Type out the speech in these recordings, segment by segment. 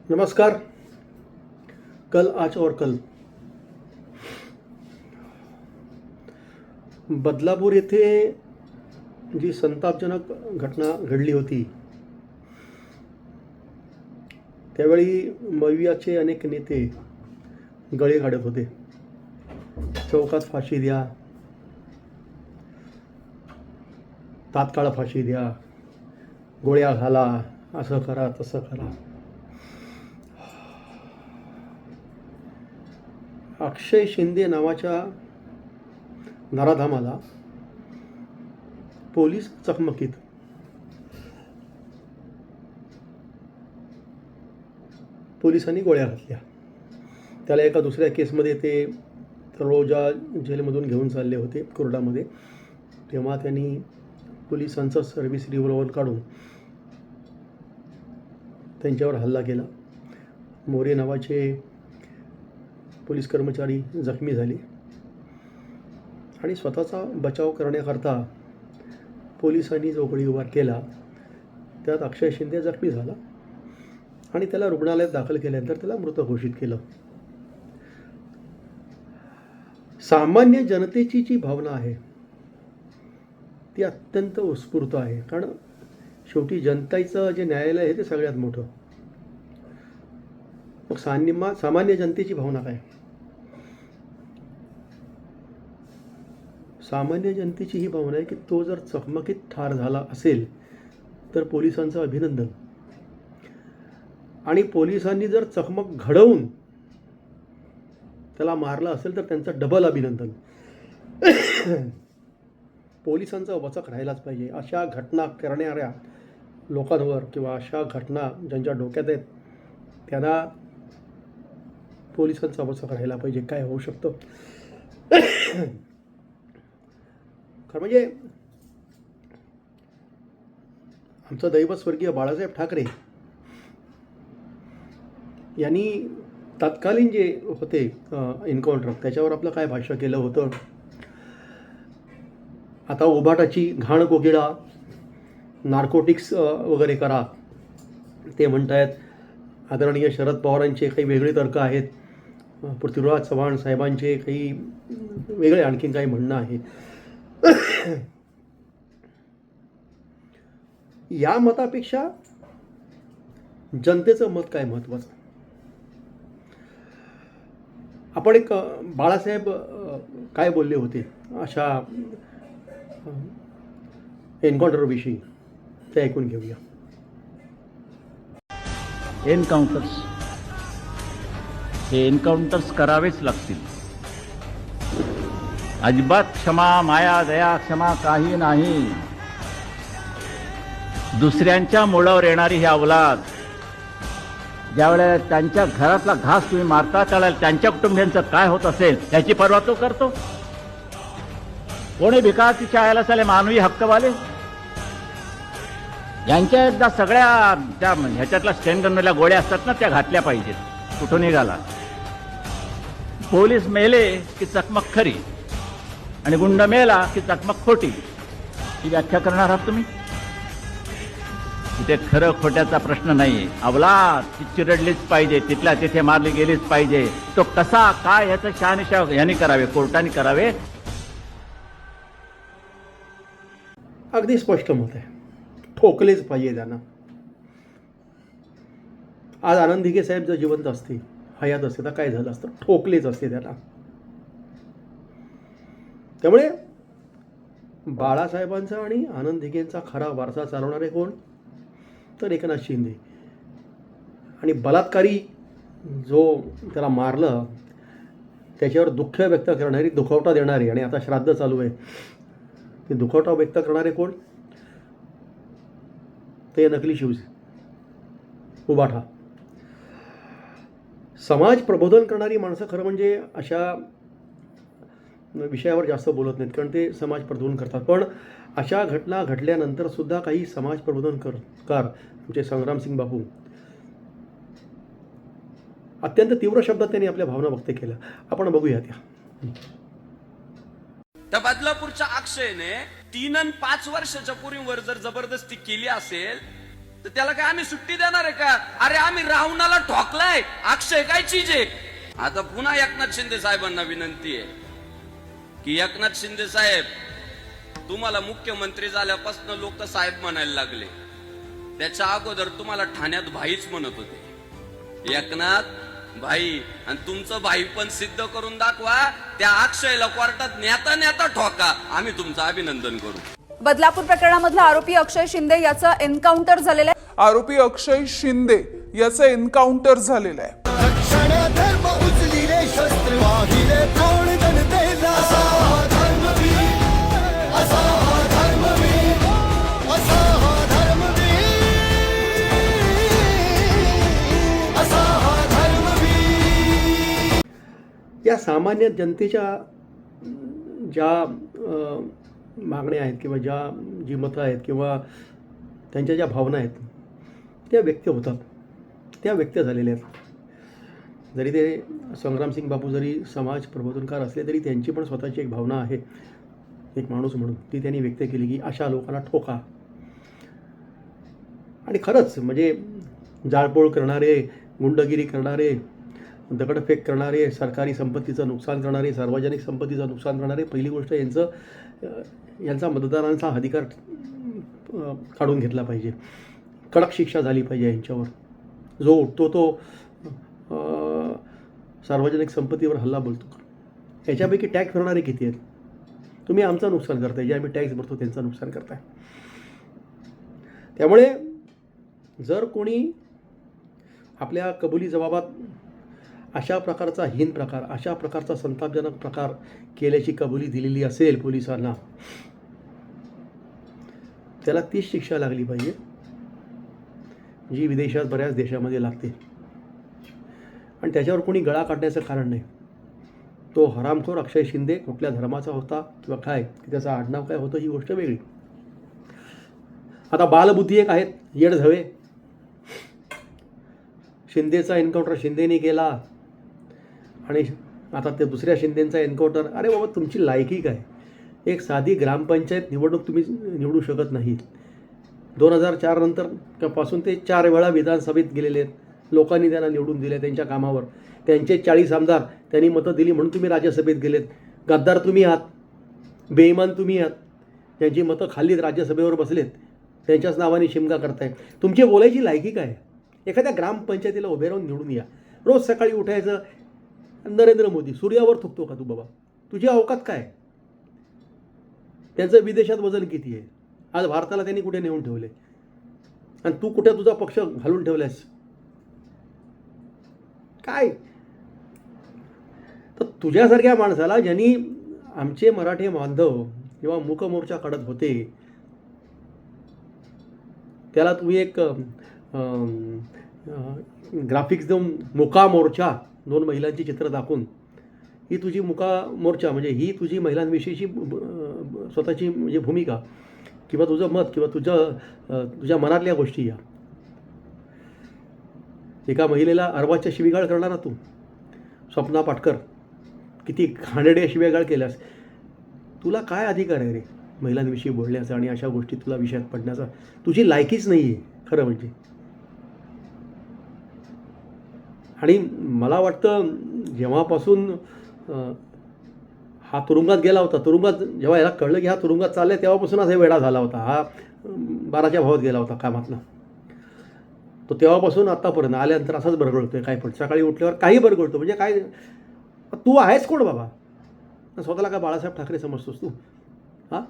नमस्कार। कल आज और कल बदलापूर येथे जी संतापजनक घटना घडली होती त्यावेळी मवियाचे अनेक नेते गळे काढत होते। चौकात फाशी द्या, तात्काळ फाशी द्या, गोळ्या घाला, असं करा तसं करा। अक्षय शिंदे नावाच्या नराधामाला पोलीस चकमकीत पोलिसांनी गोळ्या घातल्या। त्याला एका दुसऱ्या केसमध्ये ते तळोजा जेलमधून घेऊन चालले होते कोर्टामध्ये, तेव्हा त्यांनी पोलिसांचं सर्व्हिस रिव्हॉल्वर काढून त्यांच्यावर हल्ला केला। मोरे नावाचे पोलीस कर्मचारी जखमी झाले आणि स्वतःचा बचाव करण्याकरता पोलिसांनी जो गोळीबार केला त्यात अक्षय शिंदे जखमी झाला आणि त्याला रुग्णालयात दाखल केल्यानंतर त्याला मृत घोषित केलं। सामान्य जनतेची जी भावना आहे ती अत्यंत उत्स्फूर्त आहे, कारण शेवटी जनतेचं जे न्यायालय आहे ते सगळ्यात मोठं। मग सामान्य जनतेची भावना काय? सामान्य जनतेची ही भावना आहे की तो जर चकमकीत ठार झाला असेल तर पोलिसांचं अभिनंदन, आणि पोलिसांनी जर चकमक घडवून त्याला मारलं असेल तर त्यांचं डबल अभिनंदन। पोलिसांचा वचक राहिलाच पाहिजे। अशा घटना करणाऱ्या लोकांवर किंवा अशा घटना ज्यांच्या डोक्यात आहेत त्यांना पोलिसांचा वचक राहिला पाहिजे। काय होऊ शकतं खरं म्हणजे आमचं दैवत स्वर्गीय बाळासाहेब ठाकरे यांनी तत्कालीन जे होते एन्काउंटर त्याच्यावर आपलं काय भाष्य केलं होतं। आता उभाटाची घाण कोकिळा, नार्कोटिक्स वगैरे करा ते म्हणतायत। आदरणीय शरद पवारांचे काही वेगळे तर्क आहेत, पृथ्वीराज चव्हाण साहेबांचे काही वेगळे आणखीन काही म्हणणं आहे। या मतापेक्षा जनतेचं मत काय महत्त्वाचं? आपण एक बाळासाहेब काय बोलले होते अशा एन्काउंटरविषयी ते ऐकून घेऊया। एन्काउंटर्स हे एन्काउंटर्स करावेच लागतील। अजिबात क्षमा माया दया क्षमा काही नाही। दुसऱ्यांच्या मुळावर येणारी ही अवलाद ज्यावेळेला त्यांच्या घरातला घास तुम्ही मारता त्यावेळेला त्यांच्या कुटुंबियांचं काय होत असेल याची पर्वा तो करतो। कोणी भिकाची आयला चाले मानवी हक्कवाले यांच्या एकदा सगळ्या त्या ह्याच्यातल्या स्टेनगनमधल्या गोळ्या असतात ना त्या घातल्या पाहिजेत। कुठून निघाला? पोलीस मेले की चकमक खरी आणि गुंड मेला की चकमक खोटी, ही व्याख्या करणार आहात तुम्ही? इथे खरं खोट्याचा प्रश्न नाहीये। अवलाद ती चिरडलीच पाहिजे, तिथल्या तिथे मारली गेलीच पाहिजे। तो कसा काय याचं शहानिशा यांनी करावे, कोर्टाने करावे। अगदी स्पष्ट मत आहे, ठोकलेच पाहिजे त्यांना। आज आनंद दिघे साहेब जर जिवंत असते, हयात असते तर काय झालं असतं? ठोकलेच असते त्यांना। त्यामुळे बाळासाहेबांचा आणि आनंद दिघेंचा खरा वारसा चालवणारे कोण? तर एकनाथ शिंदे। आणि बलात्कारी जो त्याला मारलं त्याच्यावर दुःख व्यक्त करणारी, दुखवटा देणारी, आणि आता श्राद्ध चालू आहे ते दुखवटा व्यक्त करणारे कोण? ते नकली शिवसेना, उभाटा। समाज प्रबोधन करणारी माणसं खरं म्हणजे अशा विषयावर जास्त बोलत नाहीत, कारण ते समाज प्रबोधन करतात। पण अशा घटना घडल्यानंतर सुद्धा काही समाज प्रबोधनकार आमचे संग्रामसिंग बापू अत्यंत तीव्र शब्दात त्यांनी आपल्या भावना व्यक्त केल्या। आपण बघूया त्या बदलापूरच्या अक्षयने 3 आणि 5 वर्षाच्या पोरींवर जर जबरदस्ती केली असेल तर त्याला काय आम्ही सुट्टी देणार आहे का? अरे आम्ही राहुणाला ठोकलाय, अक्षय काय चीज आहे? आता पुन्हा एकनाथ शिंदे साहेबांना विनंती आहे की एकनाथ शिंदे साहेब, तुम्हाला मुख्यमंत्री झाल्यापासून लोक साहेब म्हणायला लागले, त्याच्या अगोदर तुम्हाला ठाण्यात भाईच म्हणत होते. एकनाथ भाई, आणि तुमचं भाई पण सिद्ध करून दाखवा. त्या अक्षयला कोर्टात नेता नेता ठोका, आम्ही तुमचं अभिनंदन करू. बदलापूर प्रकरणामधला आरोपी अक्षय शिंदे याचं एन्काउंटर झालेलं आहे. आरोपी अक्षय शिंदे याचं एन्काउंटर झालेलं आहे. या सामान्य जनतेच्या ज्या मागण्या आहेत किंवा जी मतं आहेत किंवा त्यांच्या ज्या भावना आहेत त्या व्यक्त होतात, त्या व्यक्त झालेल्या आहेत. जरी ते संग्रामसिंग बापू जरी समाज प्रबोधनकार असले तरी त्यांची पण स्वतःची एक भावना आहे, एक माणूस म्हणून ती त्यांनी व्यक्त केली की अशा लोकांना ठोका. आणि खरंच म्हणजे जाळपोळ करणारे, गुंडगिरी करणारे, दगडफेक करणारे, सरकारी संपत्तीचं नुकसान करणारे, सार्वजनिक संपत्तीचं नुकसान करणारे, पहिली गोष्ट यांचा मतदारांचा अधिकार काढून घेतला पाहिजे. कडक शिक्षा झाली पाहिजे यांच्यावर. जो उठतो तो सार्वजनिक संपत्तीवर हल्ला बोलतो. याच्यापैकी टॅक्स भरणारे किती आहेत? तुम्ही आमचं नुकसान करताय, जे आम्ही टॅक्स भरतो त्यांचं नुकसान करताय. त्यामुळे जर कोणी आपल्या कबुली जबाबात अशा प्रकारचा हीन प्रकार, अशा प्रकारचा संतापजनक प्रकार केल्याची कबुली दिलेली असेल पोलिसांना, त्याला तीच शिक्षा लागली पाहिजे जी विदेशात बऱ्याच देशामध्ये लागते. आणि त्याच्यावर कोणी गळा काढण्याचं कारण नाही. तो हरामखोर अक्षय शिंदे कुठल्या धर्माचा होता किंवा काय, त्याचं आडनाव काय होतं ही गोष्ट वेगळी. आता बालबुद्धी एक आहेत, येड झवे. शिंदेचा एन्काउंटर शिंदेने केला आणि आता ते दुसऱ्या शिंदेचा एन्काउंटर. अरे बाबा, तुमची लायकी काय? एक साधी ग्रामपंचायत निवडणूक तुम्ही निवडू शकत नाही. 2004 नंतर पासून ते 4 वेळा विधानसभेत गेलेले आहेत. लोकांनी त्यांना निवडून दिले त्यांच्या कामावर. त्यांचे 40 आमदार त्यांनी मतं दिली म्हणून तुम्ही राज्यसभेत गेलेत. गद्दार तुम्ही आहात, बेईमान तुम्ही आहात. त्यांची मतं खाल्लीत, राज्यसभेवर बसलेत, त्यांच्याच नावाने शिमगा करताय. तुमची बोलायची लायकी काय? एखाद्या ग्रामपंचायतीला उभे राहून निवडून या. रोज सकाळी उठायचं, नरेंद्र मोदी सूर्यावर थुकतो का तू बाबा? तुझी अवकात काय? त्यांचं विदेशात वजन किती आहे? आज भारताला त्यांनी कुठे नेऊन ठेवले आणि तू कुठे तुझा पक्ष घालून ठेवलायस काय? तर तुझ्यासारख्या माणसाला, ज्यांनी आमचे मराठी बांधव किंवा मूक मोर्चा काढत होते, त्याला तुम्ही एक ग्राफिक्स देऊन मुका मोर्चा, 2 महिलांची चित्र दाखवून ही तुझी मुका मोर्चा म्हणजे ही तुझी महिलांविषयीची स्वतःची म्हणजे भूमिका किंवा तुझं मत किंवा तुझ्या मनातल्या गोष्टी या. एका महिलेला अरबाच्या शिवीगाळ करणारा तू, स्वप्ना पाटकर, किती घाणेरड्या शिवीगाळ केल्यास. तुला काय अधिकार आहे रे महिलांविषयी बोलण्याचा आणि अशा गोष्टी तुला विषयात पडण्याचा? तुझी लायकीच नाही आहे खरं म्हणजे. आणि मला वाटतं जेव्हापासून हा तुरुंगात गेला होता, जेव्हा याला कळलं की हा तुरुंगात चाललाय तेव्हापासूनच हे वेडा झाला होता. हा 12च्या भावात गेला होता कामातनं. तो तेव्हापासून आत्तापर्यंत आल्यानंतर असाच बरगळतोय. काय पण सकाळी उठल्यावर काही बरगळतो. म्हणजे काय, तू आहेस कोण बाबा? स्वतःला काय बाळासाहेब ठाकरे समजतोस तू? हां,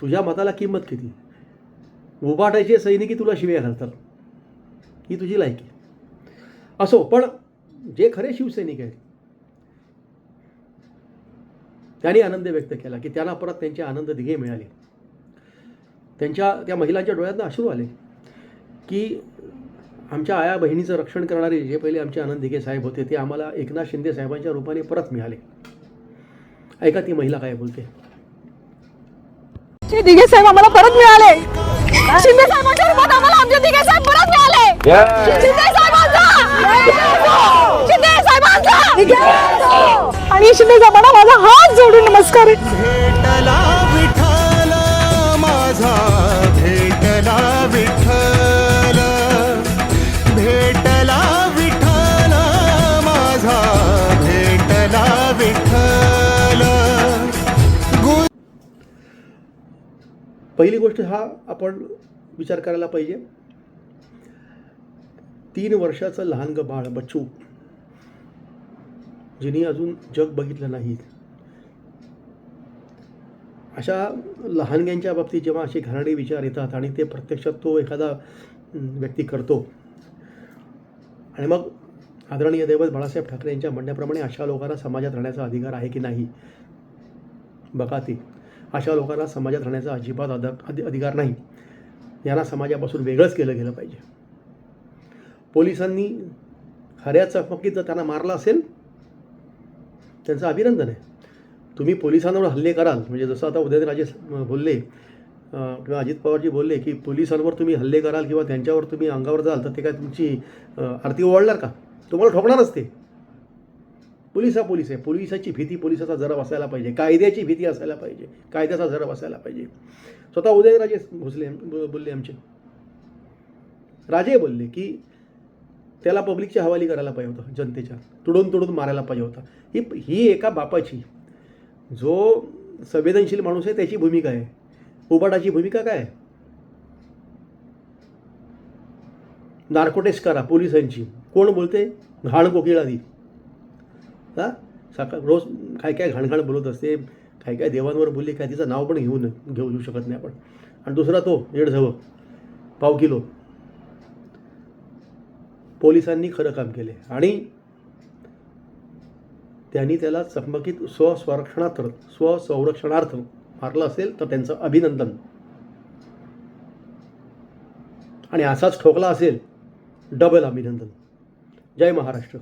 तुझ्या मताला किंमत किती? उभाटायचे सैनिकी तुला शिव्या घालतात, ही तुझी लायकी. असो, पण जे खरे शिवसैनिक आहेत त्यांनी आनंद व्यक्त केला की त्यांना परत त्यांचे आनंद दिघे मिळाले. त्या महिलांच्या डोळ्यातनं अश्रू आले की आमच्या आया बहिणीचं रक्षण करणारे जे पहिले आमचे आनंद दिघे साहेब होते ते आम्हाला एकनाथ शिंदे साहेबांच्या रूपाने परत मिळाले. ऐका ती महिला काय बोलते. दिघे साहेब आम्हाला परत मिळाले. शिंदे साहेबांच्या रूपात आम्हाला आमचे दिघे साहेब परत मिळाले. शिंदे साहेबांचा आणि शिंदे साहेबांना माझा हात जोडून नमस्कार आहे. भेटला विठ्ठल माझा, भेटला पहिली गोष्ट हा आपण विचार करायला पाहिजे, 3 वर्षाचं लहान बाळ बच्चू, जिने अजून जग बघितलं नाही, अशा लहानग्यांच्या बाबतीत जेव्हा असे घाणेरडे विचार येतात आणि ते प्रत्यक्षात तो एखादा व्यक्ती करतो, आणि मग आदरणीय दैवत बाळासाहेब ठाकरे यांच्या म्हणण्याप्रमाणे अशा लोकांना समाजात राहण्याचा अधिकार आहे की नाही, बघा ते अशा लोकांना समाजात राहण्याचा अजिबात अधिकार नाही. यांना समाजापासून वेगळंच केलं गेलं पाहिजे. पोलिसांनी खऱ्या चकमकीत जर त्यांना मारलं असेल, त्यांचं अभिनंदन आहे. तुम्ही पोलिसांवर हल्ले कराल, म्हणजे जसं आता उदयनराजे बोलले किंवा अजित पवारजी बोलले की पोलिसांवर तुम्ही हल्ले कराल किंवा त्यांच्यावर तुम्ही अंगावर जाल, तर ते काय तुमची आरती ओवाळणार का? तुम्हाला ठोकणारच ते. पोलीस हा पोलीस आहे. पोलिसाची भीती, पोलिसाचा जरब असायला पाहिजे, कायद्याची भीती असायला पाहिजे, कायद्याचा जरब असायला पाहिजे. स्वतः उदयनराजे बोलले, आमचे राजे बोलले की त्याला पब्लिकच्या हवाली करायला पाहिजे होतं, जनतेच्या तुडून मारायला पाहिजे होता. ही एका बापाची, जो संवेदनशील माणूस आहे त्याची भूमिका आहे. उबाटाची भूमिका काय आहे? नार्कोटेक्स करा पोलिसांची. कोण बोलते? घाण कोकिळादी. हा रोज काय घाणघाण बोलत असते, काय देवांवर बोलले, काय तिचं नाव पण घेऊ शकत नाही आपण. आणि दुसरा तो 1.5 पाव किलो. पोलिसांनी खरं काम केले आणि त्यांनी त्याला चकमकीत स्वसंरक्षणार्थ मारलं असेल तर त्यांचं अभिनंदन. आणि असाच ठोकला असेल, डबल अभिनंदन. जय महाराष्ट्र.